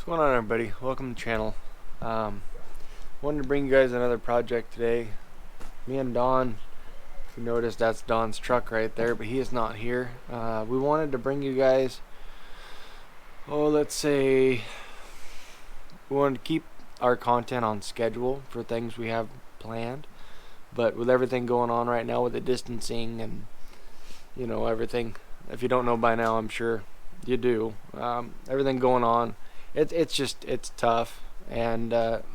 What's going on, everybody? Welcome to the channel. Wanted to bring you guys another project today. Me and Don, if you notice, that's Don's truck right there, but he is not here. We wanted to bring you guys, let's say, we wanted to keep our content on schedule for things we have planned, but with everything going on right now with the distancing and everything, if you don't know by now, I'm sure you do. Everything going on, it's tough, and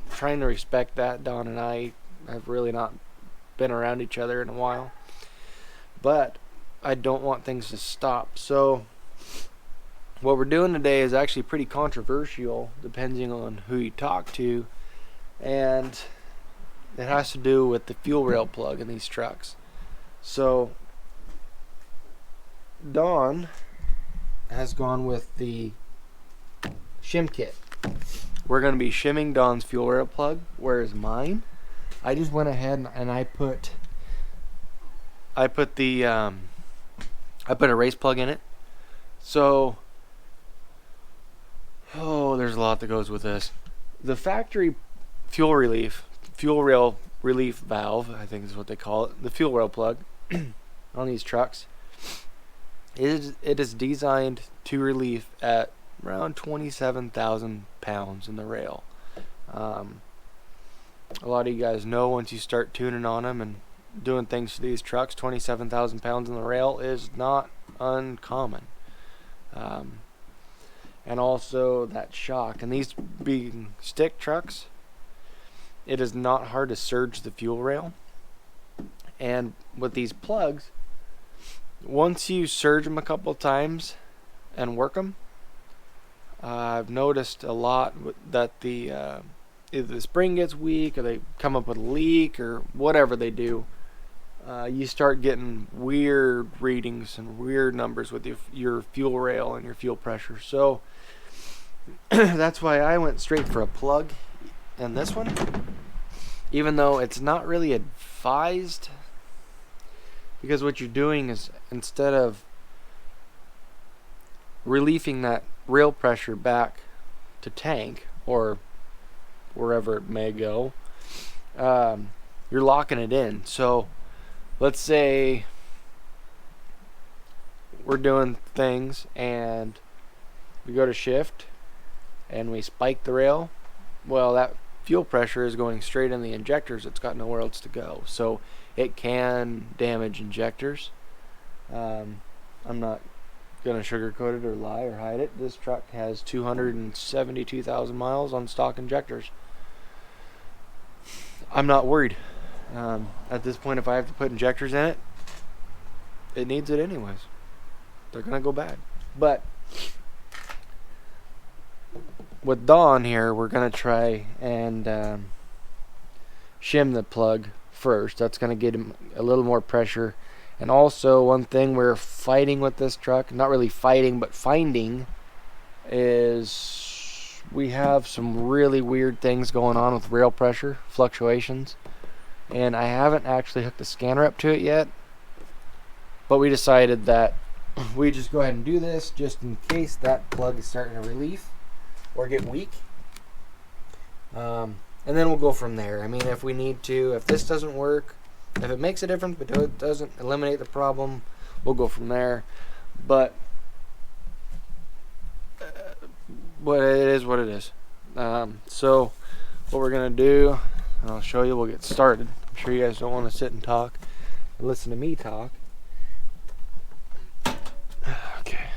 trying to respect that. Don and I have really not been around each other in a while, but I don't want things to stop. So what we're doing today is actually pretty controversial depending on who you talk to, and it has to do with the fuel rail plug in these trucks. So Don has gone with the shim kit. We're going to be shimming Don's fuel rail plug, whereas mine, I just went ahead and I put a race plug in it. So there's a lot that goes with this. The factory fuel rail relief valve, I think is what they call it, the fuel rail plug on these trucks, it is designed to relieve at around 27,000 pounds in the rail. A lot of you guys know, once you start tuning on them and doing things to these trucks, 27,000 pounds in the rail is not uncommon. And also that shock. And these being stick trucks, it is not hard to surge the fuel rail. And with these plugs, once you surge them a couple times and work them, I've noticed a lot that either the spring gets weak or they come up with a leak or whatever they do. You start getting weird readings and weird numbers with your fuel rail and your fuel pressure. So that's why I went straight for a plug in this one, even though it's not really advised, because what you're doing is, instead of relieving that rail pressure back to tank or wherever it may go, you're locking it in. So let's say we're doing things and we go to shift and we spike the rail. Well, that fuel pressure is going straight in the injectors. It's got nowhere else to go, so it can damage injectors. I'm not gonna sugarcoat it or lie or hide it. This truck has 272,000 miles on stock injectors. I'm not worried. At this point, if I have to put injectors in it, it needs it anyways. They're gonna go bad. But with Dawn here, we're gonna try and shim the plug first. That's gonna get him a little more pressure. And also, one thing we're fighting with this truck, not really fighting, but finding, is we have some really weird things going on with rail pressure fluctuations. And I haven't actually hooked the scanner up to it yet, but we decided that we just go ahead and do this just in case that plug is starting to relieve or get weak. And then we'll go from there. I mean, if we need to, if this doesn't work, if it makes a difference but it doesn't eliminate the problem, we'll go from there. But it is what it is. So what we're going to do, and I'll show you, we'll get started. I'm sure you guys don't want to sit and talk and listen to me talk. Okay.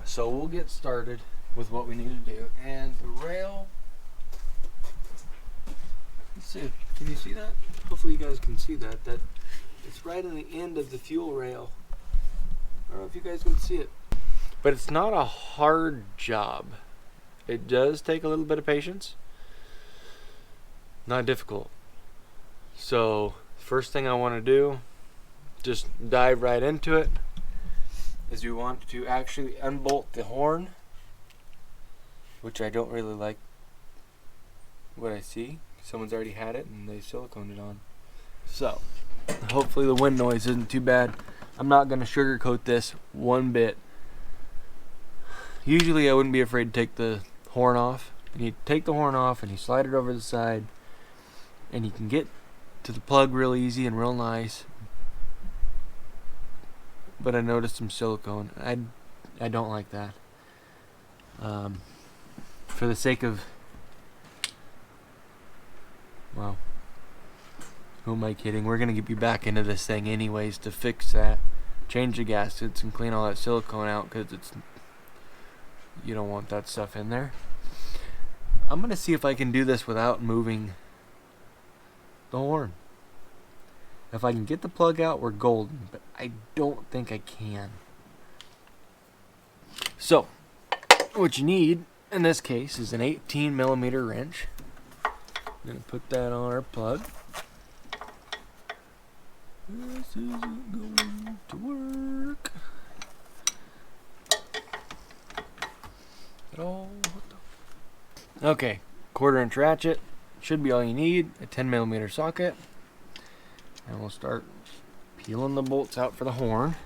So we'll get started with what we need to do. And the rail, let's see, can you see that? Hopefully you guys can see that it's right on the end of the fuel rail. I don't know if you guys can see it, but it's not a hard job. It does take a little bit of patience, not difficult. So first thing I want to do, just dive right into it, is we want to actually unbolt the horn, which I don't really like what I see. Someone's already had it and they siliconed it on. So Hopefully the wind noise isn't too bad. I'm not going to sugarcoat this one bit. Usually I wouldn't be afraid to take the horn off. And you take the horn off and you slide it over the side, and you can get to the plug real easy and real nice. But I noticed some silicone. I don't like that. For the sake of, well, who am I kidding? We're gonna get you back into this thing anyways to fix that, change the gaskets and clean all that silicone out, because you don't want that stuff in there. I'm gonna see if I can do this without moving the horn. If I can get the plug out, we're golden, but I don't think I can. So, what you need in this case is an 18mm wrench. I'm gonna put that on our plug. This isn't going to work at all. Okay, 1/4" ratchet should be all you need. A 10mm socket. And we'll start peeling the bolts out for the horn.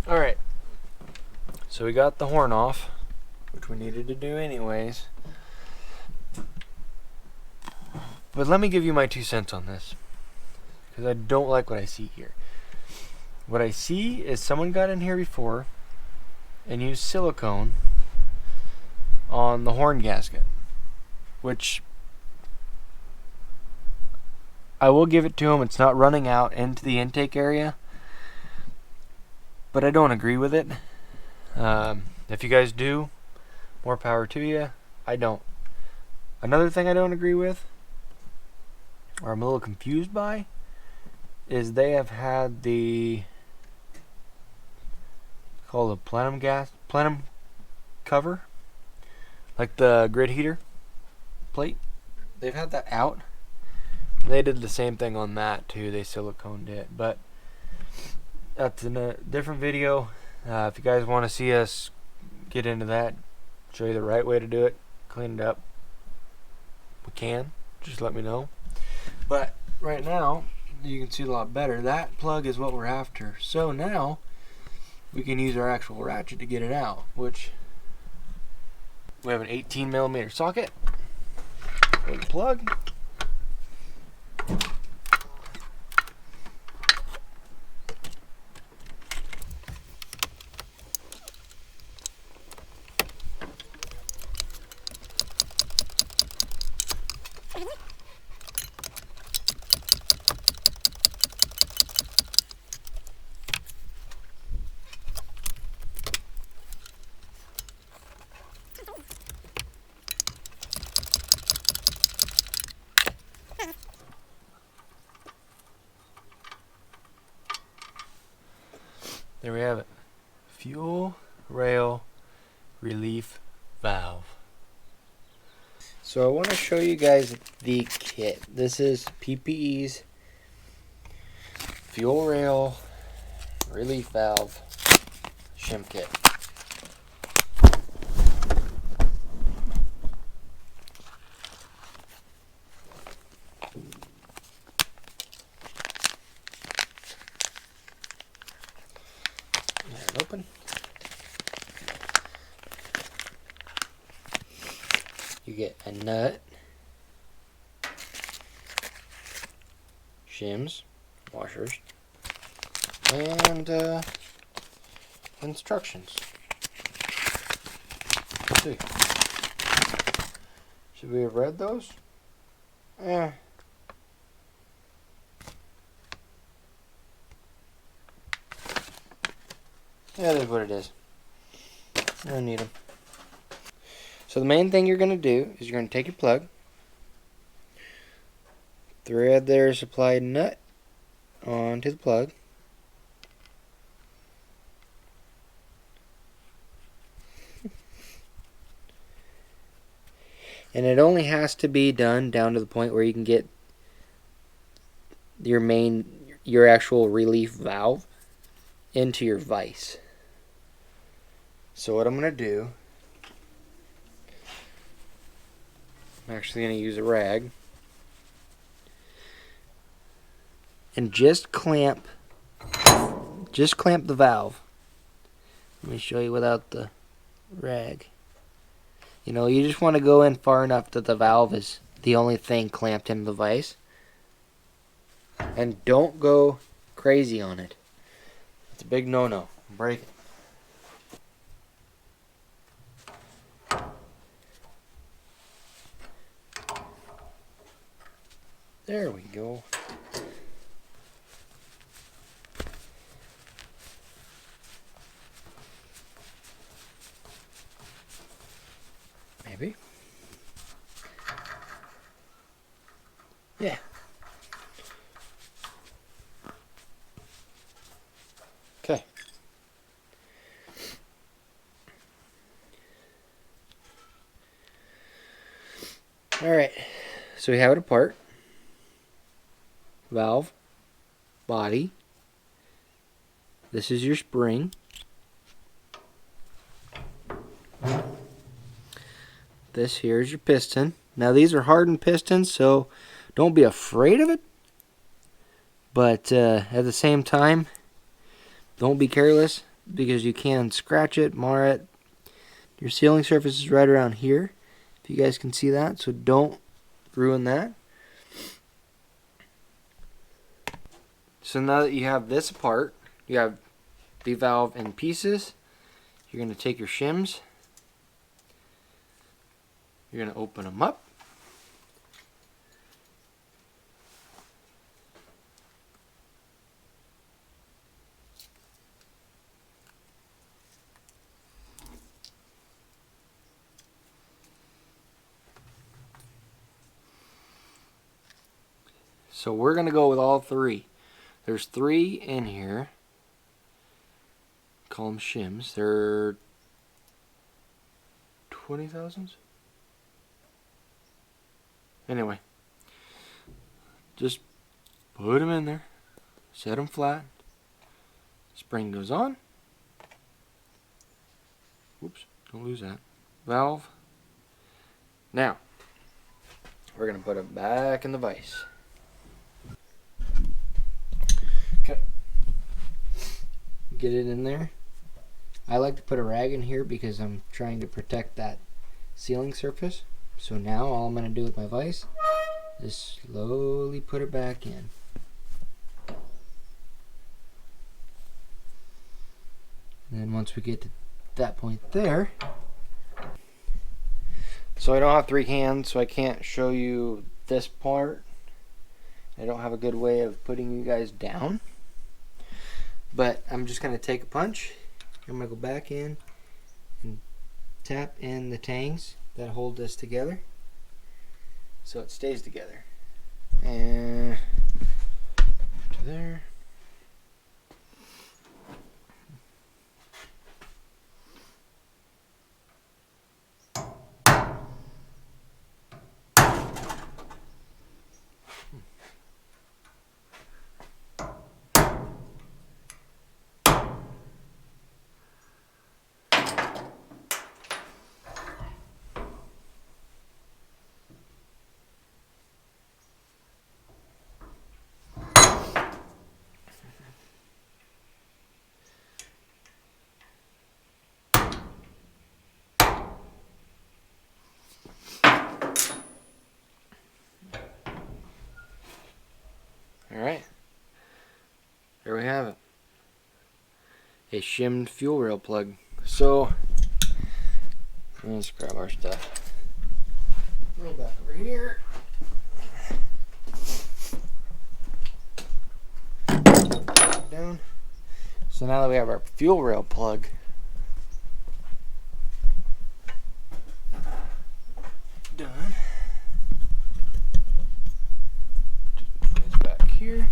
Alright, so we got the horn off, which we needed to do anyways. But let me give you my 2 cents on this, because I don't like what I see here. What I see is someone got in here before and used silicone on the horn gasket, which I will give it to them. It's not running out into the intake area, but I don't agree with it. If you guys do, more power to you. I don't. Another thing I don't agree with, or I'm a little confused by, is they have had the called a plenum cover, like the grid heater plate. They've had that out. They did the same thing on that too. They siliconed it, but that's in a different video. If you guys want to see us get into that, show you the right way to do it, clean it up, we can. Just let me know. But right now, you can see a lot better. That plug is what we're after. So now, we can use our actual ratchet to get it out, which we have an 18mm socket for the plug. There we have it. Fuel rail relief valve. So I want to show you guys the kit. This is PPE's fuel rail relief valve shim kit. Get it open. You get a nut, shims, washers, and instructions. Let's see. Should we have read those? Yeah, that is what it is. I don't need them. So the main thing you're going to do is you're going to take your plug, thread their supplied nut onto the plug, and it only has to be done down to the point where you can get your actual relief valve into your vise. So what I'm going to do, I'm actually going to use a rag and just clamp the valve. Let me show you without the rag. You know, you just want to go in far enough that the valve is the only thing clamped in the vise. And don't go crazy on it. It's a big no-no. Break it. There we go. Maybe. Yeah. Okay. Alright. So we have it apart. Valve. Body. This is your spring. This here is your piston. Now these are hardened pistons, so don't be afraid of it. But at the same time, don't be careless because you can scratch it, mar it. Your sealing surface is right around here, if you guys can see that, so don't ruin that. So now that you have this apart, you have the valve in pieces, you're going to take your shims, you're going to open them up. So we're going to go with all three. There's 3 in here. Call them shims. They're 20,000s. Anyway, just put them in there. Set them flat. Spring goes on. Whoops, don't lose that. Valve. Now, we're going to put it back in the vise. Okay. Get it in there. I like to put a rag in here because I'm trying to protect that sealing surface. So now all I'm going to do with my vise is slowly put it back in. And then once we get to that point there, so I don't have 3 hands, so I can't show you this part. I don't have a good way of putting you guys down. But I'm just going to take a punch. I'm going to go back in and tap in the tangs that hold this together so it stays together. And to there. there we have it. A shimmed fuel rail plug. So let's grab our stuff. Roll back over here. Down. So now that we have our fuel rail plug, done. Just goes back here.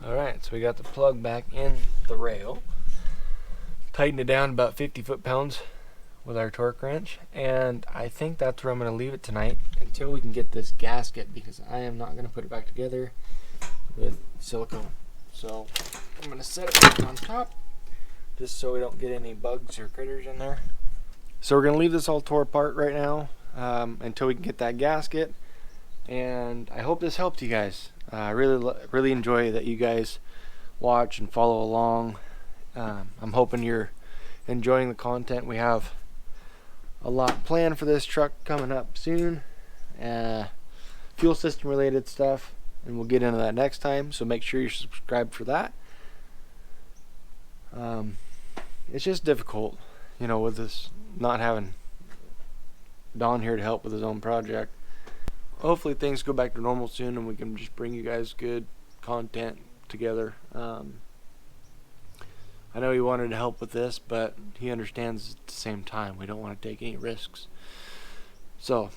Alright, so we got the plug back in the rail. Tightened it down about 50 foot-pounds with our torque wrench, and I think that's where I'm going to leave it tonight until we can get this gasket, because I am not going to put it back together with silicone. So I'm going to set it back on top just so we don't get any bugs or critters in there. So we're going to leave this all tore apart right now until we can get that gasket, and I hope this helped you guys. I really enjoy that you guys watch and follow along. I'm hoping you're enjoying the content. We have a lot planned for this truck coming up soon, fuel system related stuff, and we'll get into that next time, so make sure you're subscribed for that. It's just difficult, you know, with this not having Don here to help with his own project. Hopefully things go back to normal soon and we can just bring you guys good content together. I know he wanted to help with this, but he understands at the same time we don't want to take any risks. So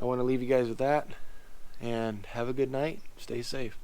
I want to leave you guys with that, and have a good night. Stay safe.